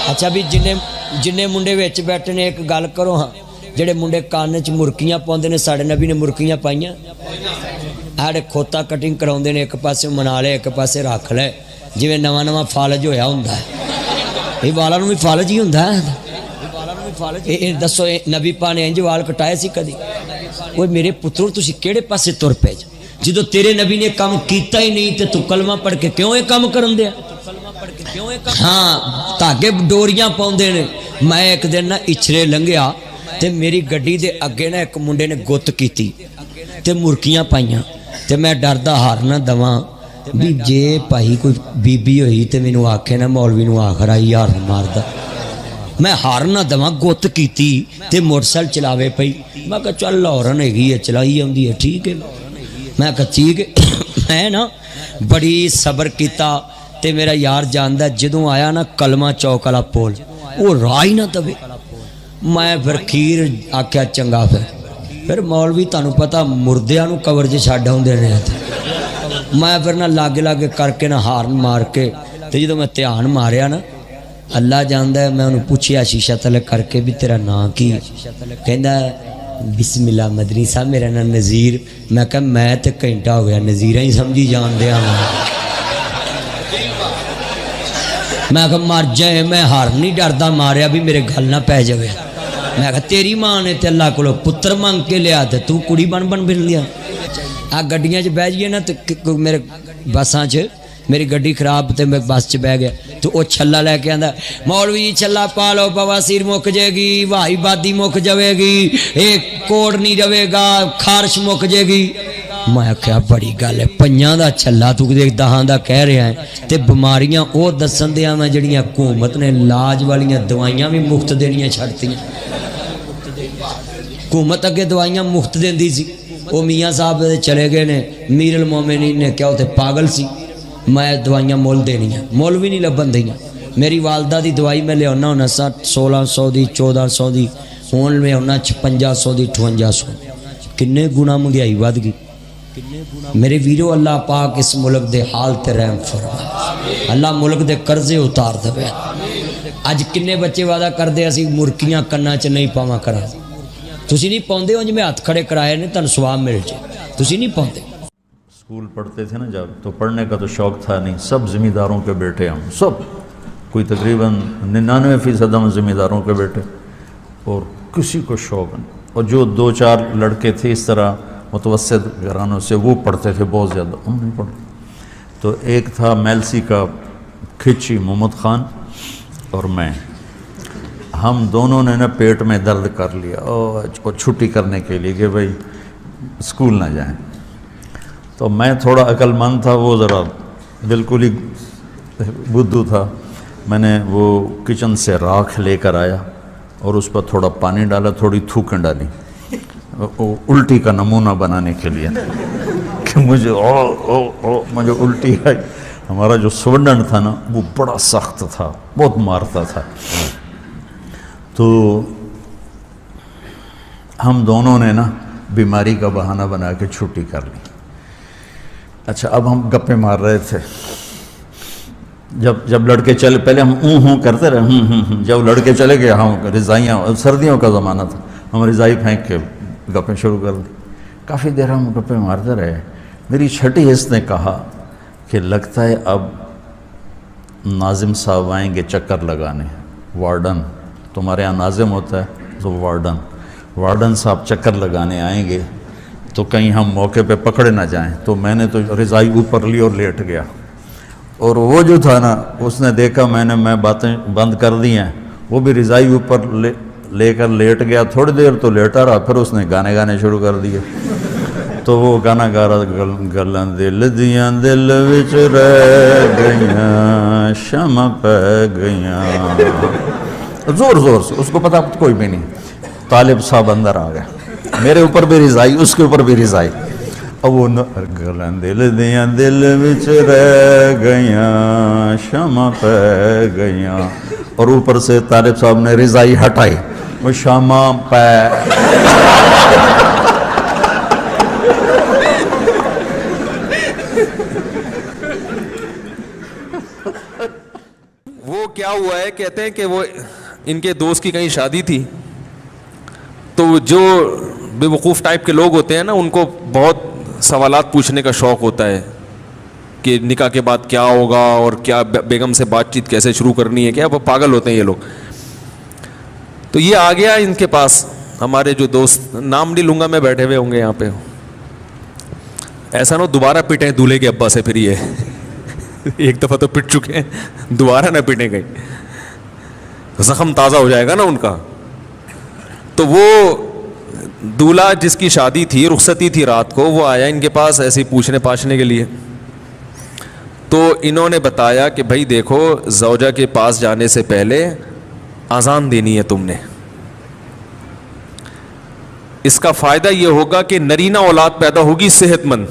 अच्छा भी जिन्ने मुंडे विच बैठे ने एक गल करो हाँ जेडे मुंडे कान च मुरकियां पाउंदे ने साडे नबी ने मुरकियां पाइयां आड़े खोता कटिंग कराउंदे ने एक पासे मना ले एक पासे रख ले जिवें नवां नवां फालज होया हुंदा है ये वालां नूं भी फालज ही हुंदा है दसो नबी पा ने इंज वाल कटाए सी कदी ओए मेरे पुत्रो तुसीं किहड़े पासे तुर पे जदों तेरे नबी ने काम कीता ही नहीं ते तू कलमा पढ़ के क्यों ये काम करन दिया हाँ धागे डोरियां पाउंदे ने मैं एक दिन ना इछरे लंघिया ते मेरी गड्डी दे अगे ना एक मुंडे ने गुत्त कीती ते मुरकियां पाइयां ते मैं डरदा हार ना दवां भी जे भाई कोई बीबी होई ते मैनू आखे ना मौलवी नूं आखर आई यार मारदा मैं हार ना दवां गुत्त कीती ते मोटरसाइकिल चलावे पई मैं कहा चल लौरन हैगी है चलाई आउंदी है ठीक है मैं कहा ठीक है मैं ना बड़ी सबर कीता ते मेरा यार जानदा जदों आया ना कलमा चौक वाला पुल वो राह ही ना दवे मैं फिर खीर आख्या चंगा फिर मौलवी तुहानू पता मुर्दियां नू कवर च छड्ड आउंदे ने मैं फिर ना लागे लागे करके ना हारन मार के ते जदों मैं ध्यान मारिया ना अल्लाह जानदा है मैं उन्हें पूछया शीशा तले करके भी तेरा नां की कहंदा बिस्मिल्लाह मदनी साहब मेरा नाम नज़ीर मैं कहा मैं तो घंटा हो गया नज़ीरा ही समझी जान दिया मैं कहा मर जाए मैं हार नहीं डरदा मारिया भी मेरे गल ना पै जाए मैं कहा तेरी मां ने ते अल्लाह कोलों पुत्र मंग के लिया ते तू कुड़ी बन बन फिर लिया आ गड्डियां च बह जाइए ना तो मेरे बसां च मेरी गड्डी खराब तो मैं बस च बह गया तो वह छला लैके आंदा मौलवी जी छला पा लो बवासीर मुक जाएगी वाही बादी मुक जाएगी एक कोड़ नहीं रहेगा खारिश मुक जाएगी मैं आख्या बड़ी गल है पंजां दा छला तू दहां दा कह रहा है तो बीमारियां वो दसन दियां मैं जड़ियां हुकूमत ने इलाज वालियां दवाइयां भी मुफ्त देनियां छड्डतियां हुकूमत अगे दवाइयां मुफ्त देंदी सी वो मियाँ साहब चले गए ने मीर अल मोमिनीन ने क्या उते पागल सी मैं दवाइयां मुल देनियां मुल भी नहीं लभन दियां मेरी वालदा दी दवाई मैं लियाना होना 1600 दी 1400 दी हुण मैं होना 5600 दी 5800 किन्ने गुना महंगाई वध गई मेरे वीरो अल्लाह पाक इस मुल्क दे हाल ते रहम फरमा अल्लाह मुल्क दे कर्जे उतार दे अज किन्ने बच्चे वादा करदे असी मुरकियां कन्ना च नहीं पावा करा तुसी नहीं पाउंदे उंज मैं हथ खड़े कराए ने तुहानू सवाब मिल जाए तुसी नहीं पाउंदे स्कूल पढ़ते थे ना जब तो पढ़ने का तो शौक़ था नहीं सब ज़मींदारों के बेटे हम सब कोई तकरीबन 99% हम ज़मींदारों के बेटे और किसी को शौक़ नहीं और जो 2-4 लड़के थे इस तरह मुतवस्सित घरानों से वो पढ़ते थे बहुत ज़्यादा हम नहीं पढ़ते तो एक था मेलसी का खिची मोहम्मद ख़ान और मैं हम दोनों ने ना पेट में दर्द कर लिया और छुट्टी करने के लिए कि भाई स्कूल ना जाएं तो मैं थोड़ा अक्लमंद था वो ज़रा बिल्कुल ही बुद्धू था मैंने वो किचन से राख लेकर आया और उस पर थोड़ा पानी डाला थोड़ी थूकन डाली उल्टी का नमूना बनाने के लिए कि मुझे मुझे उल्टी आई हमारा जो सुवंडन था ना वो बड़ा सख्त था बहुत मारता था तो हम दोनों ने ना बीमारी का बहाना बना के छुट्टी कर ली अच्छा अब हम गप्पे मार रहे थे जब लड़के चले पहले हम हूँ करते रहे जब लड़के चले गए हम रज़ाइयाँ सर्दियों का ज़माना था हम रज़ाई फेंक के गप्पे शुरू कर दी काफ़ी देर हम गप्पे मारते रहे मेरी छठी हिस्स ने कहा कि लगता है अब नाजिम साहब आएंगे चक्कर लगाने वार्डन तुम्हारे यहाँ नाजिम होता है तो वार्डन साहब चक्कर लगाने आएंगे तो कहीं हम मौके पे पकड़े ना जाएं तो मैंने तो रज़ाई ऊपर ली और लेट गया और वो जो था ना उसने देखा मैं बातें बंद कर दी हैं वो भी रज़ाई ऊपर लेकर लेट गया थोड़ी देर तो लेटा रहा फिर उसने गाने शुरू कर दिए तो वो गाना गा रहा गल्लां दिल दियां दिल विच रह गईयां शमा पै गईयां जोर से उसको पता कोई भी नहीं तालिब साहब अंदर आ गया मेरे ऊपर भी रिजाई उसके ऊपर भी रिजाई अब वो गल्लां दिल दियां दिल विच रह गईयां शमा पै गईयां और ऊपर से तालिब साहब ने रिजाई हटाई वो शमा पै वो क्या کیا ہوا ہے, کہتے ہیں کہ وہ ان کے دوست کی کہیں شادی تھی, تو جو بے وقوف ٹائپ کے لوگ ہوتے ہیں نا, ان کو بہت سوالات پوچھنے کا شوق ہوتا ہے کہ نکاح کے بعد کیا ہوگا اور کیا بیگم سے بات چیت کیسے شروع کرنی ہے, کیا وہ پاگل ہوتے ہیں یہ لوگ. تو یہ آ گیا ان کے پاس, ہمارے جو دوست, نام نہیں لوں گا میں, بیٹھے ہوئے ہوں گے یہاں پہ, ایسا نہ دوبارہ پٹیں دولہے کے ابا سے, پھر یہ ایک دفعہ تو پٹ چکے ہیں, دوبارہ نہ پٹیں گئی, زخم تازہ ہو جائے گا نا ان کا. تو وہ دولہا جس کی شادی تھی, رخصتی تھی رات کو, وہ آیا ان کے پاس ایسے ہی پوچھنے پاچھنے کے لیے. تو انہوں نے بتایا کہ بھائی دیکھو, زوجہ کے پاس جانے سے پہلے اذان دینی ہے تم نے, اس کا فائدہ یہ ہوگا کہ نرینہ اولاد پیدا ہوگی صحت مند.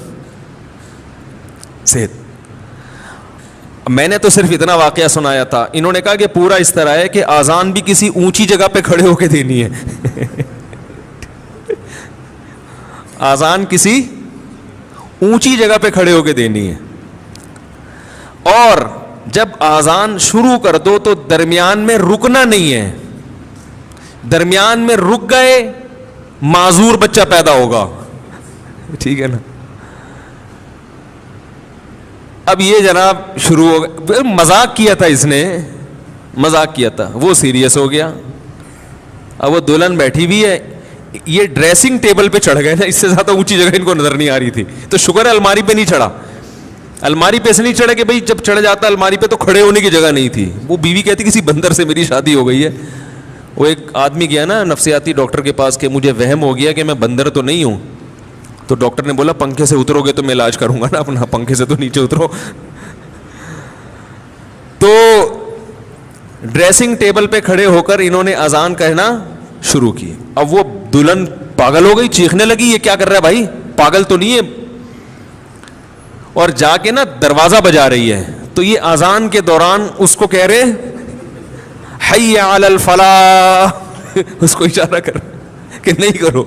صحت, میں نے تو صرف اتنا واقعہ سنایا تھا, انہوں نے کہا کہ پورا اس طرح ہے کہ اذان بھی کسی اونچی جگہ پہ کھڑے ہو کے دینی ہے. اذان کسی اونچی جگہ پہ کھڑے ہو کے دینی ہے, اور جب اذان شروع کر دو تو درمیان میں رکنا نہیں ہے. درمیان میں رک گئے معذور بچہ پیدا ہوگا, ٹھیک ہے نا. اب یہ جناب شروع ہو گیا, مذاق کیا تھا اس نے, مذاق کیا تھا, وہ سیریس ہو گیا. اب وہ دلہن بیٹھی بھی ہے, یہ ڈریسنگ ٹیبل پہ چڑھ گئے نا, اس سے زیادہ اونچی جگہ ان کو نظر نہیں آ رہی تھی, تو شکر ہے الماری پہ نہیں چڑھا. الماری پہ سے نہیں چڑھا کہ بھائی جب چڑھ جاتا الماری پہ تو کھڑے ہونے کی جگہ نہیں تھی. وہ بیوی کہتی کسی بندر سے میری شادی ہو گئی ہے. وہ ایک آدمی گیا نا نفسیاتی ڈاکٹر کے پاس کہ مجھے وہم ہو گیا کہ میں بندر تو نہیں ہوں. تو ڈاکٹر نے بولا پنکھے سے اترو گے تو میں علاج کروں گا نا اپنا, پنکھے سے تو نیچے اترو. تو ڈریسنگ ٹیبل پہ کھڑے ہو کر انہوں نے اذان کہنا شروع کی. اب وہ دلہن پاگل ہو گئی, چیخنے لگی یہ کیا کر رہا ہے بھائی, پاگل تو نہیں ہے, اور جا کے نا دروازہ بجا رہی ہے. تو یہ اذان کے دوران اس کو کہہ رہے حی علی الفلاح, اس کو اشارہ کر کہ نہیں کرو,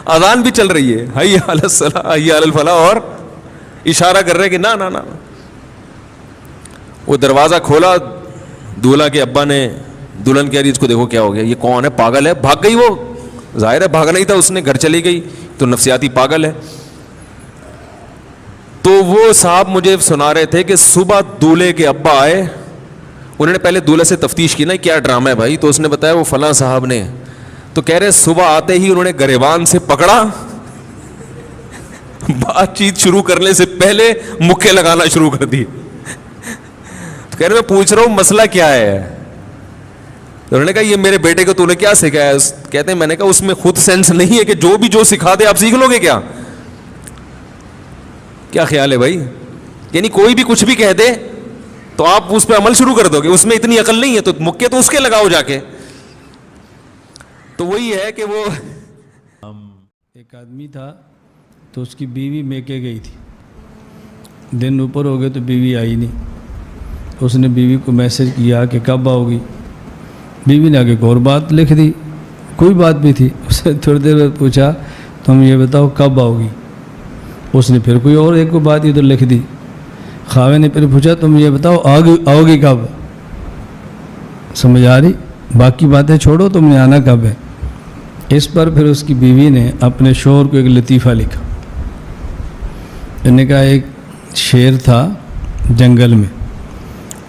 اذان بھی چل رہی ہے, حی علی الصلاح حی علی الفلاح, اور اشارہ کر رہے کہ نہ نہ نہ. وہ دروازہ کھولا, دولہا کے ابا نے, دلہن کہہ رہی اس کو دیکھو کیا ہو گیا, یہ کون ہے, پاگل ہے. بھاگ گئی, وہ ظاہر ہے بھاگنا ہی تھا اس نے, گھر چلی گئی, تو نفسیاتی پاگل ہے. تو وہ صاحب مجھے سنا رہے تھے کہ صبح دولہے کے ابا آئے, انہوں نے پہلے دولہے سے تفتیش کی نا کیا ڈرامہ ہے بھائی, تو اس نے بتایا وہ فلاں صاحب نے. تو کہہ رہے صبح آتے ہی انہوں نے گریبان سے پکڑا, بات چیت شروع کرنے سے پہلے مکے لگانا شروع کر دی. تو کہہ رہے میں پوچھ رہا ہوں مسئلہ کیا ہے. انہوں نے کہا یہ میرے بیٹے کو تو نے کیا سکھایا. کہتے ہیں میں نے کہا اس میں خود سینس نہیں ہے کہ جو بھی جو سکھا دے آپ سیکھ لو گے کیا, کیا خیال ہے بھائی. یعنی کوئی بھی کچھ بھی کہہ دے تو آپ اس پہ عمل شروع کر دو گے, اس میں اتنی عقل نہیں ہے تو مکے تو اس کے لگاؤ جا کے. تو وہی ہے کہ وہ ایک آدمی تھا تو اس کی بیوی میکے گئی تھی, دن اوپر ہو گئے تو بیوی آئی نہیں. اس نے بیوی کو میسج کیا کہ کب آؤ گی. بیوی نے آگے ایک اور بات لکھ دی, کوئی بات بھی تھی. اس نے تھوڑی دیر بعد پوچھا تم یہ بتاؤ کب آؤ گی. اس نے پھر کوئی اور ایک کو بات ادھر لکھ دی. خاوے نے پھر پوچھا تم یہ بتاؤ آؤ گی کب. سمجھ آ رہی, باقی باتیں چھوڑو, تم نے آنا کب ہے. اس پر پھر اس کی بیوی نے اپنے شوہر کو ایک لطیفہ لکھا. انہوں نے کہا ایک شیر تھا جنگل میں,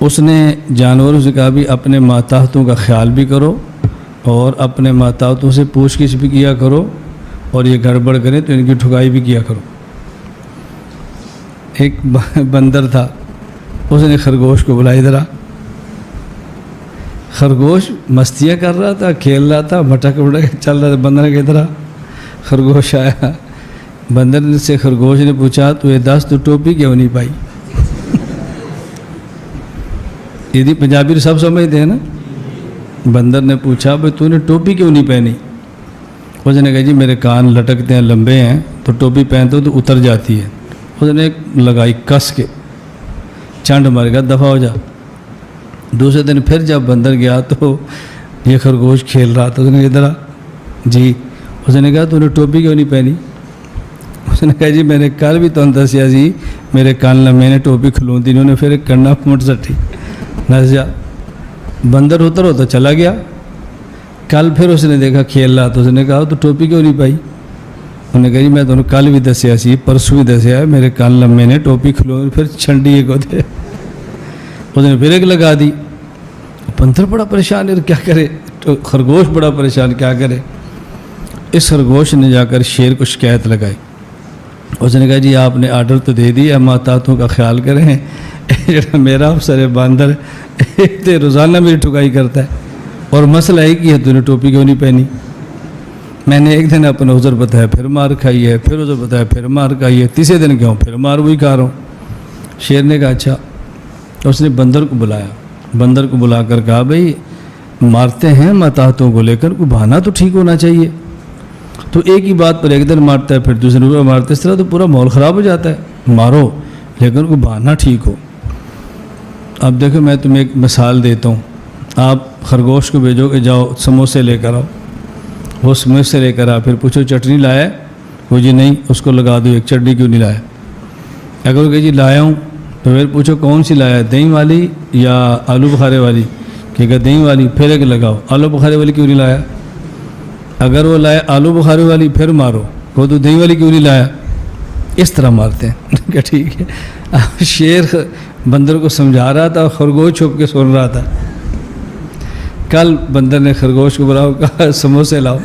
اس نے جانوروں سے کہا بھی اپنے ماتحتوں کا خیال بھی کرو اور اپنے ماتحتوں سے پوچھ گچھ بھی کیا کرو, اور یہ گڑبڑ کریں تو ان کی ٹھکائی بھی کیا کرو. ایک بندر تھا, اس نے خرگوش کو بلائی ذرا. خرگوش مستیاں کر رہا تھا, کھیل رہا تھا, بھٹک چل رہا تھا. بندر کی طرح خرگوش آیا. بندر سے خرگوش نے پوچھا تو یہ دس تو ٹوپی کیوں نہیں پائی. یہ پنجابی سب سمجھتے ہیں نا. بندر نے پوچھا بھائی تو نے ٹوپی کیوں نہیں پہنی. اس نے کہا جی میرے کان لٹکتے ہیں, لمبے ہیں, تو ٹوپی پہنتے ہو تو اتر جاتی ہے. اس نے لگائی کس کے, چانڈ مار گیا, دفعہ ہو جا. دوسرے دن پھر جب بندر گیا تو یہ خرگوش کھیل رہا تھا. اس نے ادھر آ جی. اس نے کہا تو نے ٹوپی کیوں نہیں پہنی. اس نے کہا جی میں نے کل بھی تم دسیا جی میرے کان لمبے نے ٹوپی کھلون دی. انہوں نے پھر ایک کرنا مٹ سٹھی نس جا. बंदर उतर होता चला गया। कल फिर उसने देखा खेल रहा तो उसने कहा तो टोपी क्यों नहीं पाई? उन्हें कहा जी मैं तुम्हें कल भी दसिया सी परसों भी दसिया मेरे कान लम्बे ने टोपी खिलो फिर छंडी एक होते। उसने फिर एक लगा दी। बंदर बड़ा परेशान है, क्या करे? तो खरगोश बड़ा परेशान, क्या करे? इस खरगोश ने जाकर शेर को शिकायत लगाई। उसने कहा जी आपने आर्डर तो दे दिया, मातातों का ख्याल करें, जो मेरा अफसर है बंदर तो रोज़ाना मेरी ठुकाई करता है, और मसला एक ही है तूने टोपी क्यों नहीं पहनी? मैंने एक दिन अपना उज़र बताया फिर मार खाई है, फिर उज़र बताया फिर मार खाई है, तीसरे दिन क्यों फिर मार वही खा रहा हूँ। शेर ने कहा अच्छा। तो उसने बंदर को बुलाया, बंदर को बुलाकर कहा भाई मारते हैं माताहतों को लेकर, कोई बहाना तो ठीक होना चाहिए। तो एक ही बात पर एक दिन मारता है फिर दूसरे दिन मारते, इस तरह तो पूरा माहौल ख़राब हो जाता है। मारो लेकिन कोई बहाना ठीक हो। अब देखो मैं तुम्हें एक मिसाल देता हूँ। आप खरगोश को भेजो कि जाओ समोसे लेकर आओ, वो समोसे लेकर आ, फिर पूछो चटनी लाया है? वो जी नहीं, उसको लगा दो एक, चटनी क्यों नहीं लाया? अगर वो कहे जी लाया हूँ तो फिर पूछो कौन सी लाया, दही वाली या आलू बुखारे वाली? कहेगा दही वाली, फिर एक लगाओ, आलू बुखारे वाली क्यों नहीं लाया? अगर वो लाया आलू बुखारे वाली फिर मारो, वो तो दही वाली क्यों नहीं लाया? इस तरह मारते हैं। क्या ठीक है? अब शेर बंदर को समझा रहा था, खरगोश छुप के सुन रहा था। कल बंदर ने खरगोश को बुलाओ, कहा समोसे लाओ।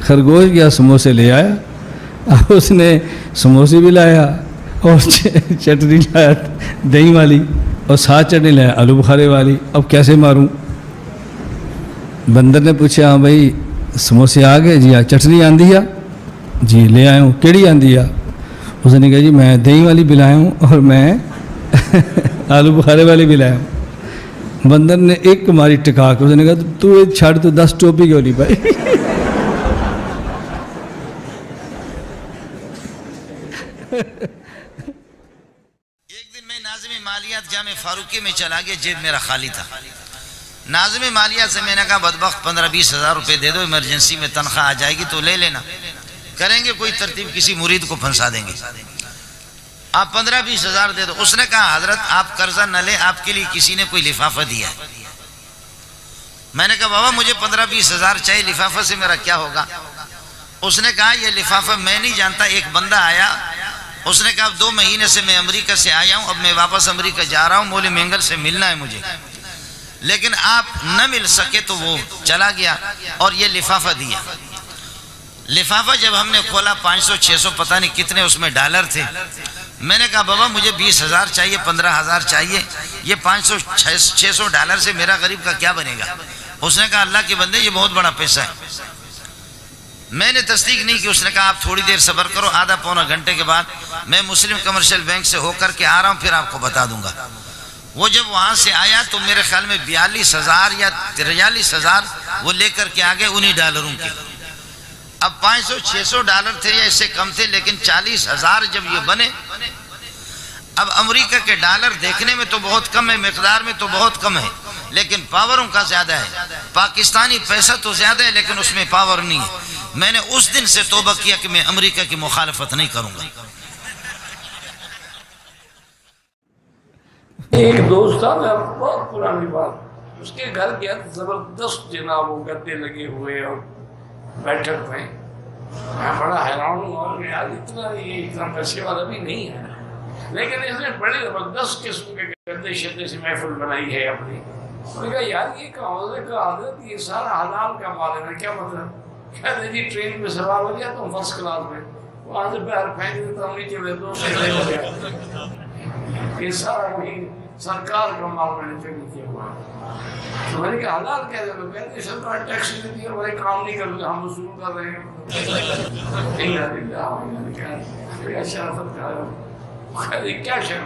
खरगोश गया समोसे ले आया। अब उसने समोसे भी लाया और चटनी लाया दही वाली, और साथ चटनी लाया आलू बुखारे वाली। अब कैसे मारूं? बंदर ने पूछा हाँ भाई समोसे आ गए? जी हाँ। चटनी आंदी है? जी ले आया हूँ। केड़ी आंदी है? उसने कहा जी मैं दही वाली भी लाया हूँ और मैं आलू बुखारे वाली भी लाया हूँ। बंदर ने एक मारी टिका के उसने कहा तू छड़, तू 10 टोपी क्यों नहीं पाई? एक दिन मैं नाज़िम मालियात जामे फारूकी में चला गया, जेब मेरा खाली था। नाज़िम मालियात से मैंने कहा बदबख्त 15-20 हज़ार रुपये दे दो, इमरजेंसी में तनख्वाह आ जाएगी तो ले लेना, करेंगे कोई तरतीब, किसी मुरीद को फंसा देंगे, आप 15-20 हज़ार दे दो। उसने कहा हजरत आप कर्जा न ले, आपके लिए किसी ने कोई लिफाफा दिया है। मैंने कहा बाबा मुझे 15-20 हज़ार चाहिए, लिफाफा से मेरा क्या होगा? उसने कहा ये लिफाफा मैं नहीं जानता, एक बंदा आया, उसने कहा 2 महीने से मैं अमेरिका से आया हूँ, अब मैं वापस अमेरिका जा रहा हूँ, मौलवी मेंगल से मिलना है मुझे, लेकिन आप न मिल सके तो वो चला गया और ये लिफाफा दिया। लिफाफा जब हमने खोला 500-600 पता नहीं कितने उसमें डॉलर थे। मैंने कहा बाबा मुझे 20 हज़ार चाहिए, 15 हज़ार चाहिए, ये 500-600 डॉलर से मेरा गरीब का क्या बनेगा? उसने कहा अल्लाह के बंदे ये बहुत बड़ा पैसा है। मैंने तस्दीक नहीं की। उसने कहा आप थोड़ी देर सब्र करो, आधा पौना घंटे के बाद मैं मुस्लिम कमर्शियल बैंक से होकर के आ रहा हूँ, फिर आपको बता दूंगा। वो जब वहां से आया तो मेरे ख्याल में 42,000 या 43,000 वो लेकर के आ गए उन्हीं डॉलरों के। अब 500-600 डॉलर थे या इससे कम थे, लेकिन 40,000 जब ये बने। अब अमेरिका के डॉलर देखने में तो बहुत कम है, मिकदार में तो बहुत कम है, लेकिन पावरों का ज्यादा है। पाकिस्तानी पैसा तो ज्यादा है लेकिन उसमें पावर नहीं है। मैंने उस दिन से तौबा किया कि मैं अमेरिका की मुखालफत नहीं करूंगा। एक दोस्त था, मैं बहुत पुरानी बात, उसके घर गया तो जबरदस्त जनाब वो गद्दे लगे हुए और बैठक में। मैं बड़ा हैरान हूँ और यार इतना पैसे वाला भी नहीं है, लेकिन इसने बड़ी जबरदस्त किस्म के गद्दे शद्दे से महफिल बनाई है अपनी। मैंने कहा यार ये कहा ये सारा हलाल का माल है, क्या मतलब? कहते जी ट्रेन में सवार हो गया तुम फर्स्ट क्लास में, वहां से पैर फेंक देता हूँ नीचे में, ये सारा वही सरकार का माल मैंने चोरी किया हुआ। तो मैंने कहा हलाल कहते हो? कहते सरकार टैक्स देती है, वही काम नहीं कर रहे, हम वसूल कर रहे हैं। शराफत क्या शर्म